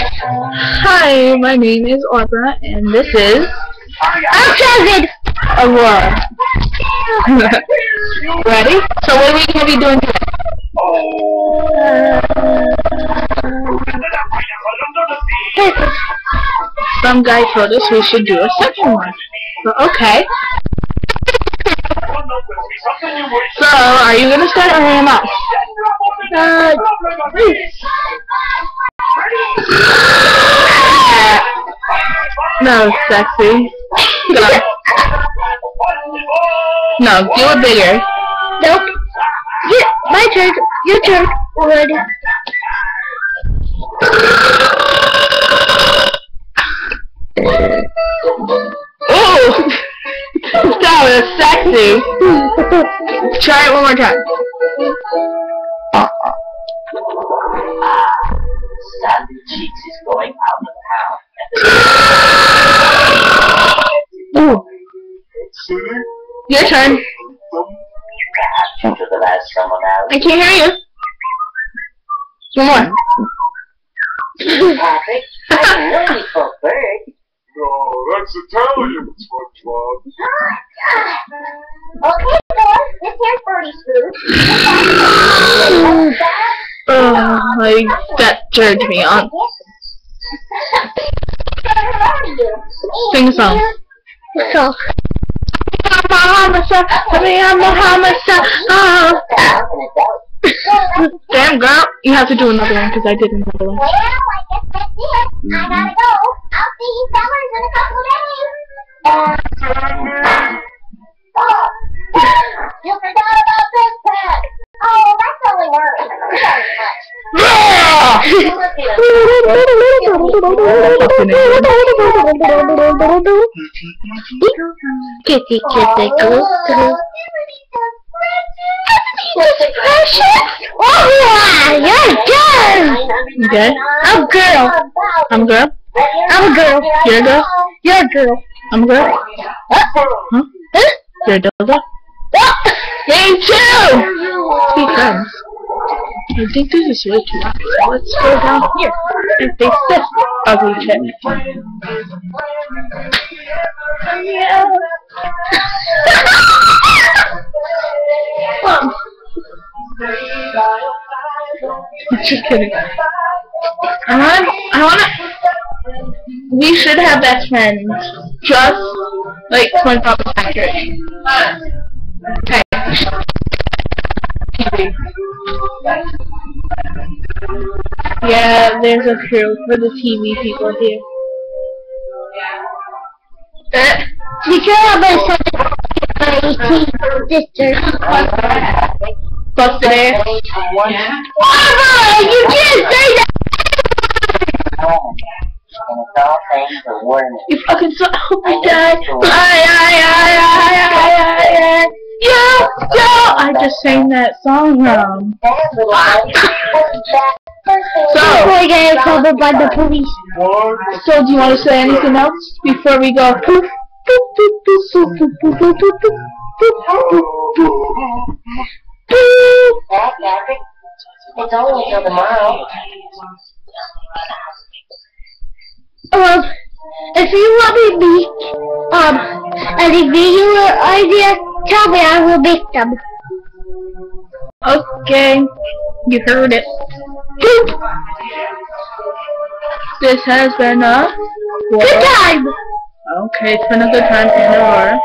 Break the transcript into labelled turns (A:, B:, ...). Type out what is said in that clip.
A: Hi, my name is Audra, and this is
B: I'm
A: Aurora. Ready? So what are we going to be doing today? Some guy told us we should do a second one. So, okay. So, are you going to start or am I? No, sexy. Go. No, do it bigger.
B: Nope. Yeah, my turn. Your turn. Already.
A: Oh! That was sexy. Try it one more time.
C: Sandy Cheeks is going out of town.
A: Ooh. Your turn.
C: After the last someone out.
A: I can't hear you. One more.
C: Patrick, I'm really for bird.
D: No, that's Italian, SpongeBob.
B: Okay, Thor. This here's Birdie's food.
A: Oh, like, that turned me on. Sing a song.
B: So.
A: Damn, girl. You have to do another one because I did another one.
B: Well, I guess that's it. I gotta go. I'll see you fellas in a couple of days. You forgot about this pack. Oh, that's only worse.
A: Kitty, kitty, go.
B: Oh, you're good.
A: Okay.
B: I'm a girl.
A: I'm a girl.
B: I'm a girl.
A: You're a girl.
B: You're a girl.
A: I'm a girl.
B: Huh?
A: You're a dildo. Me too! Be friends. I think this is way too loud. So let's go down here and fix this ugly chick. Just kidding. I wanna. We should have best friends, just like SpongeBob and Patrick. Okay. Yeah, there's a crew for the TV people here.
B: You can't have my sister.
A: Busted ass.
B: Mama, you can't say that!
C: And it's all thanks to Warren.
A: You fucking suck. Oh my god. Yo! I just sang that song wrong. So,
B: we're getting covered by the police.
A: So do you want to say anything else before we go? Poof, poof, poof, poof, poof, poof, poof, poof, poof, poof, poof, poof.
C: Patrick, it's only until tomorrow.
B: If you want me to be, any video or idea, tell me, I will make them.
A: Okay, you heard it. This has been a
B: good time.
A: Okay, it's been a good time and Aurora.